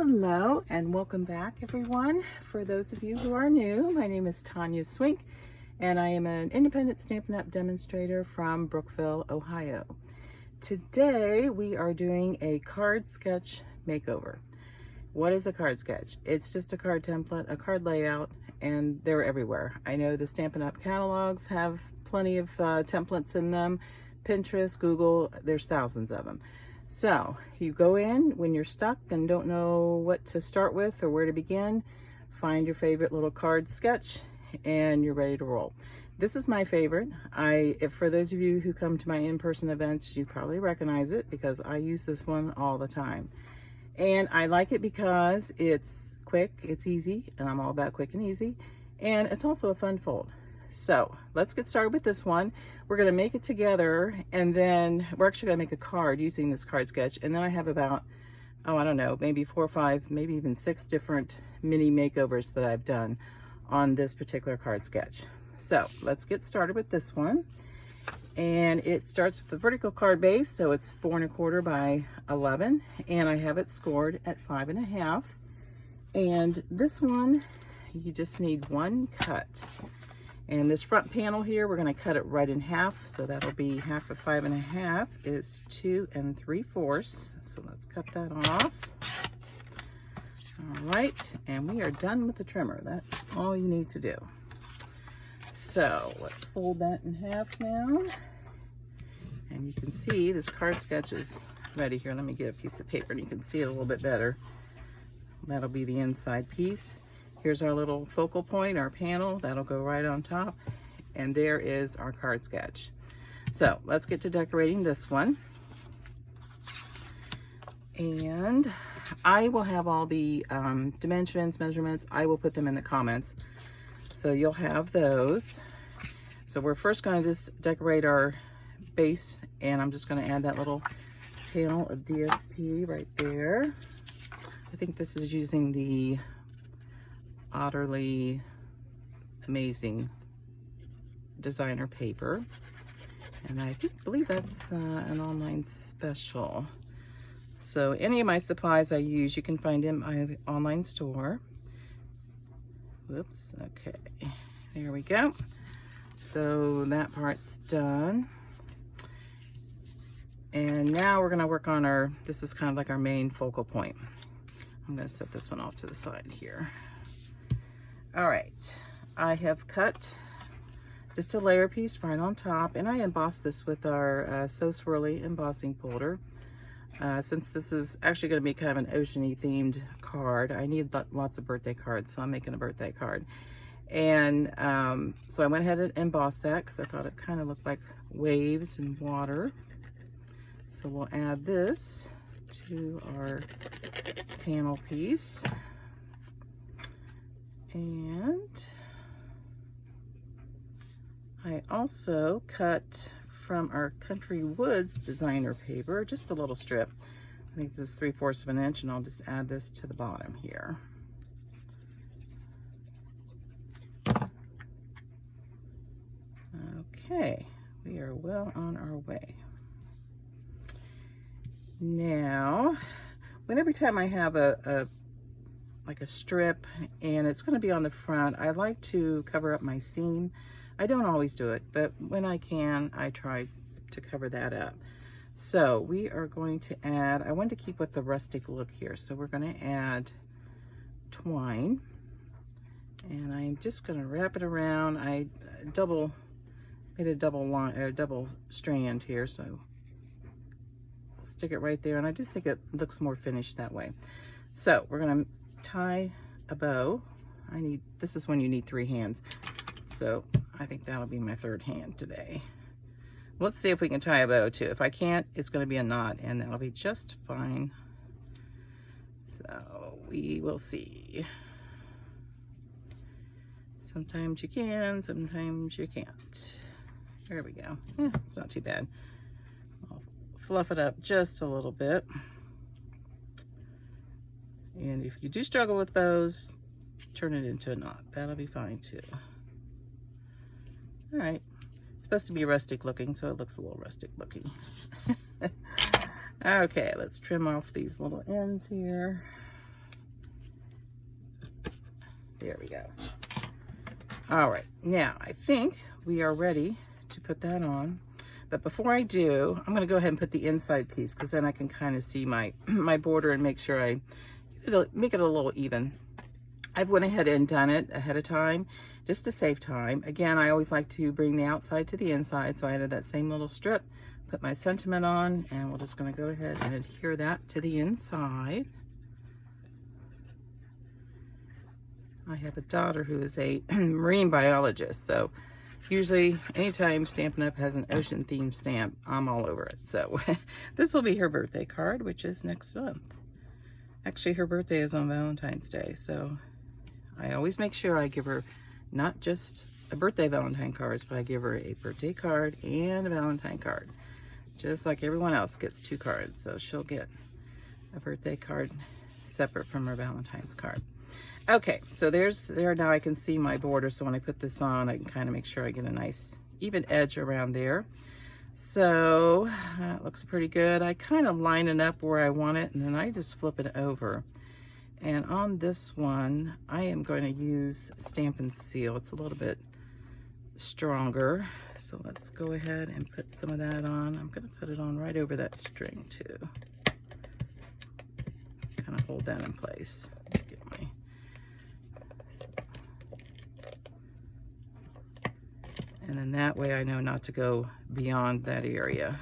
Hello and welcome back everyone. For those of you who are new, my name is Tanya Swink and I am an independent Stampin' Up! Demonstrator from Brookville, Ohio. Today we are doing a card sketch makeover. What is a card sketch? It's just a card template, a card layout, and they're everywhere. I know the Stampin' Up! Catalogs have plenty of templates in them. Pinterest, Google, there's thousands of them. So you go in when you're stuck and don't know what to start with or where to begin, find your favorite little card sketch and you're ready to roll. This is my favorite. For those of you who come to my in-person events, you probably recognize it because I use this one all the time. And I like it because it's quick, it's easy, and I'm all about quick and easy. And it's also a fun fold. So let's get started with this one. We're going to make it together and then we're actually going to make a card using this card sketch. And then I have about, I don't know, maybe 4 or 5, maybe even 6 different mini makeovers that I've done on this particular card sketch. So let's get started with this one. And it starts with the vertical card base. So it's 4 1/4 by 11. And I have it scored at 5 1/2. And this one, you just need one cut. And this front panel here, we're going to cut it right in half. So that'll be half of 5 1/2 is 2 3/4. So let's cut that off. All right, and we are done with the trimmer. That's all you need to do. So let's fold that in half now. And you can see this card sketch is ready here. Let me get a piece of paper and you can see it a little bit better. That'll be the inside piece. Here's our little focal point, our panel, that'll go right on top. And there is our card sketch. So let's get to decorating this one. And I will have all the dimensions, measurements, I will put them in the comments. So you'll have those. So we're first gonna just decorate our base and I'm just gonna add that little panel of DSP right there. I think this is using the Utterly Amazing designer paper, and I believe that's an online special. So any of my supplies I use you can find in my online store. Whoops, okay, there we go. So that part's done, and now we're going to work on our, this is kind of like our main focal point. I'm going to set this one off to the side here. All right, I have cut just a layer piece right on top, and I embossed this with our So Swirly embossing folder. Since this is actually going to be kind of an ocean-y themed card, I need lots of birthday cards, so I'm making a birthday card. And so I went ahead and embossed that because I thought it kind of looked like waves and water. So we'll add this to our panel piece. And I also cut from our Country Woods designer paper, just a little strip. I think this is 3/4 of an inch, and I'll just add this to the bottom here. Okay, we are well on our way. Now, every time I have like a strip and it's going to be on the front, I like to cover up my seam. I don't always do it, but when I can, I try to cover that up. So we are going to add, I want to keep with the rustic look here, so we're going to add twine, and I'm just going to wrap it around. I made a double strand here, so I'll stick it right there, and I just think it looks more finished that way. So we're going to tie a bow. This is when you need 3 hands. So I think that'll be my 3rd hand today. Let's see if we can tie a bow too. If I can't, it's going to be a knot and that'll be just fine. So we will see. Sometimes you can, sometimes you can't. There we go. It's not too bad. I'll fluff it up just a little bit. And if you do struggle with bows, turn it into a knot. That'll be fine too. All right. It's supposed to be rustic looking, so it looks a little rustic looking. Okay, let's trim off these little ends here. There we go. All right, now I think we are ready to put that on. But before I do, I'm gonna go ahead and put the inside piece because then I can kind of see my, my border and make sure I make it a little even. I've went ahead and done it ahead of time just to save time. Again, I always like to bring the outside to the inside, so I added that same little strip, put my sentiment on, and we're just gonna go ahead and adhere that to the inside. I have a daughter who is a marine biologist, so usually anytime Stampin' Up! Has an ocean themed stamp, I'm all over it. So this will be her birthday card, which is next month. Actually, her birthday is on Valentine's Day, so I always make sure I give her not just a birthday Valentine cards, but I give her a birthday card and a Valentine card. Just like everyone else gets 2 cards, so she'll get a birthday card separate from her Valentine's card. Okay, so there now I can see my border, so when I put this on, I can kind of make sure I get a nice even edge around there. So that looks pretty good. I kind of line it up where I want it, and then I just flip it over. And on this one, I am going to use Stampin' Seal. It's a little bit stronger, so let's go ahead and put some of that on. I'm going to put it on right over that string too. Kind of hold that in place. And then that way I know not to go beyond that area.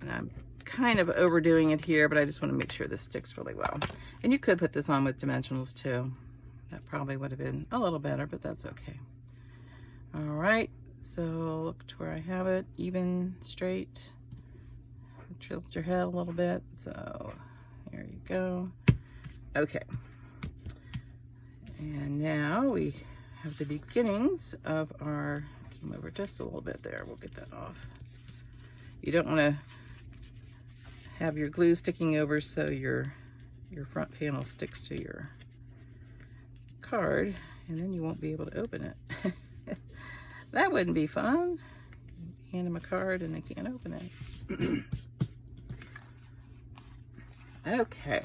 And I'm kind of overdoing it here, but I just want to make sure this sticks really well. And you could put this on with dimensionals too. That probably would have been a little better, but that's okay. All right, so look to where I have it, even, straight. Tilt your head a little bit, so there you go. Okay. And now we have the beginnings of our, came over just a little bit there, we'll get that off. You don't want to have your glue sticking over so your front panel sticks to your card, and then you won't be able to open it. That wouldn't be fun. Hand them a card and they can't open it. Okay.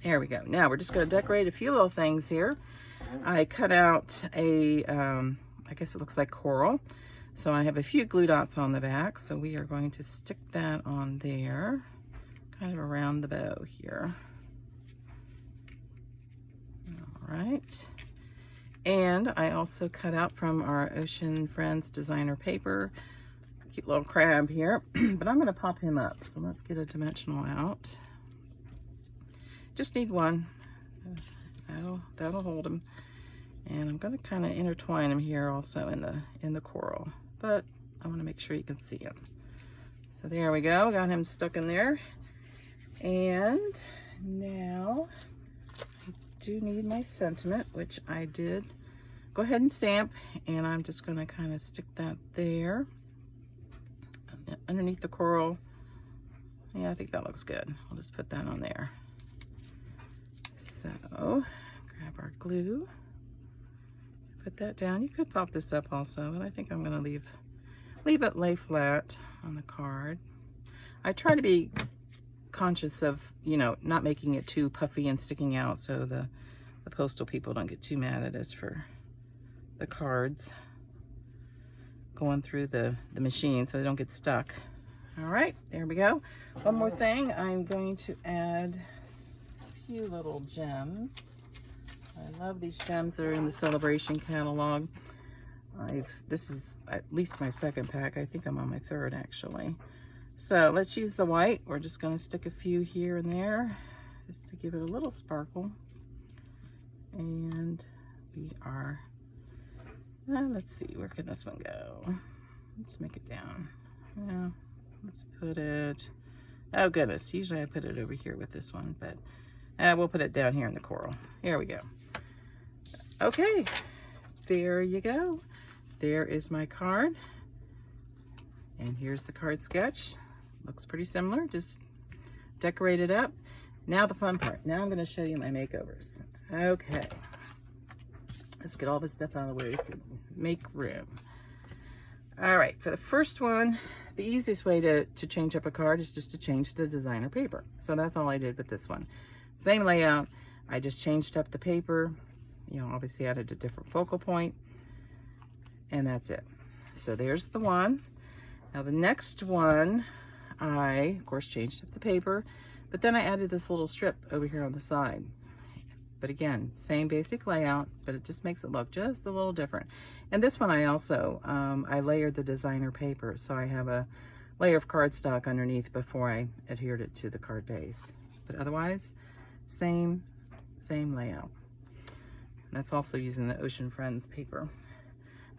There we go. Now we're just going to decorate a few little things here. I cut out a, I guess it looks like coral. So I have a few glue dots on the back. So we are going to stick that on there, kind of around the bow here. All right. And I also cut out from our Ocean Friends designer paper, cute little crab here, but I'm going to pop him up. So let's get a dimensional out. Just need one. That'll hold him. And I'm going to kind of intertwine him here also in the coral, but I want to make sure you can see him. So there we go, got him stuck in there. And now I do need my sentiment, which I did go ahead and stamp, and I'm just going to kind of stick that there underneath the coral. Yeah, I think that looks good. I'll just put that on there. So grab our glue, put that down. You could pop this up also, but I think I'm going to leave it lay flat on the card. I try to be conscious of, you know, not making it too puffy and sticking out so the postal people don't get too mad at us for the cards going through the machine so they don't get stuck. All right, there we go. One more thing, I'm going to add a few little gems. I love these gems that are in the Celebration catalog. This is at least my second pack. I think I'm on my third actually. So let's use the white. We're just going to stick a few here and there just to give it a little sparkle. And we are, let's see, where can this one go? Let's make it down. Yeah, let's put it, oh goodness, usually I put it over here with this one, but we'll put it down here in the coral. Here we go. Okay, there you go. There is my card. And here's the card sketch. Looks pretty similar, just decorate it up. Now the fun part. Now I'm going to show you my makeovers. Okay. Let's get all this stuff out of the way so make room. All right, for the first one, the easiest way to change up a card is just to change the designer paper. So that's all I did with this one. same layout. I just changed up the paper, you know, obviously added a different focal point, and that's it. So there's the one. Now the next one, I, of course, changed up the paper, but then I added this little strip over here on the side. But again, same basic layout, but it just makes it look just a little different. And this one I also, I layered the designer paper, so I have a layer of cardstock underneath before I adhered it to the card base. But otherwise, same layout. That's also using the Ocean Friends paper.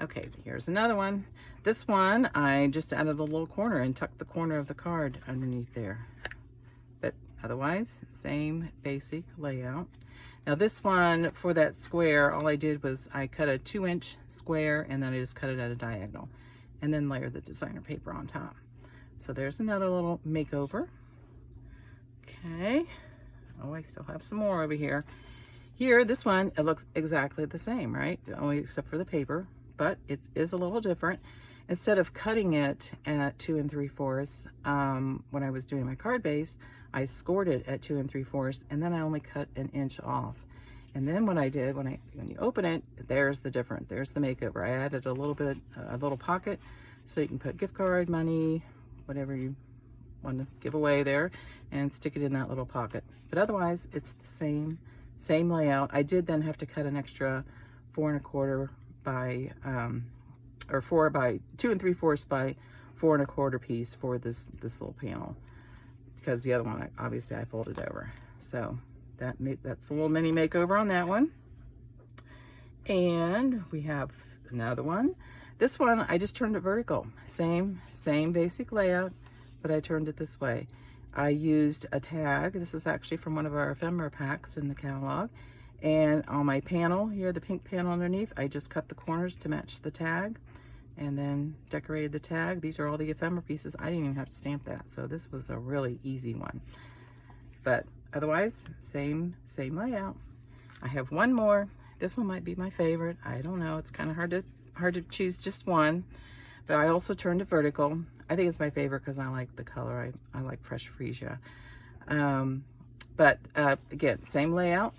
Okay, here's another one. This one, I just added a little corner and tucked the corner of the card underneath there. But otherwise, same basic layout. Now this one, for that square, all I did was I cut a 2-inch square and then I just cut it at a diagonal and then layered the designer paper on top. So there's another little makeover. Okay. Oh, I still have some more over here. Here, this one, it looks exactly the same, right? Only except for the paper, but it is a little different. Instead of cutting it at 2 3/4, when I was doing my card base, I scored it at 2 3/4, and then I only cut an inch off. And then what I did, when you open it, there's the difference. There's the makeover. I added a little pocket, so you can put gift card, money, whatever you want to give away there, and stick it in that little pocket. But otherwise, it's the same layout. I did then have to cut an extra 4 1/4 by, or 4 by 2 3/4 by 4 1/4 piece for this little panel, because the other one, obviously I folded over. So that's a little mini makeover on that one. And we have another one. This one, I just turned it vertical. Same basic layout, but I turned it this way. I used a tag. This is actually from one of our ephemera packs in the catalog. And on my panel here, the pink panel underneath, I just cut the corners to match the tag and then decorated the tag. These are all the ephemera pieces. I didn't even have to stamp that, so this was a really easy one. But otherwise, same layout. I have one more. This one might be my favorite. I don't know. It's kind of hard to choose just one. But I also turned it vertical. I think it's my favorite because I like the color. I like fresh freesia. But again, same layout.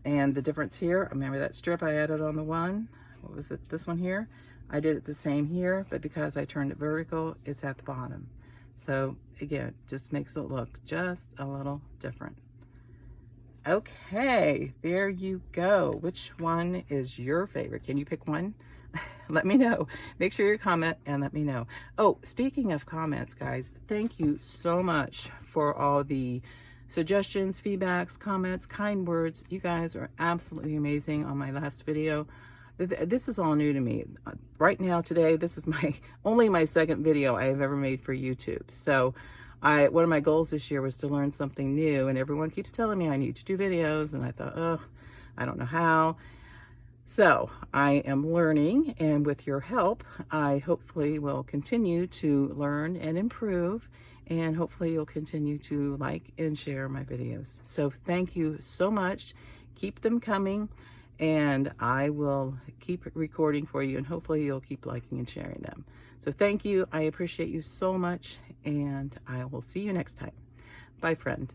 And the difference here, remember that strip I added on the one? What was it? This one here? I did it the same here, but because I turned it vertical, it's at the bottom. So again, just makes it look just a little different. Okay, there you go. Which one is your favorite? Can you pick one? Let me know. Make sure you comment and let me know. Oh, speaking of comments, guys, thank you so much for all the suggestions, feedbacks, comments, kind words. You guys are absolutely amazing on my last video. This is all new to me. Right now, today, this is only my second video I have ever made for YouTube. So one of my goals this year was to learn something new, and everyone keeps telling me I need to do videos, and I thought, oh, I don't know how. So I am learning, and with your help, I hopefully will continue to learn and improve, and hopefully you'll continue to like and share my videos. So thank you so much. Keep them coming, and I will keep recording for you, and hopefully you'll keep liking and sharing them. So thank you. I appreciate you so much, and I will see you next time. Bye, friend.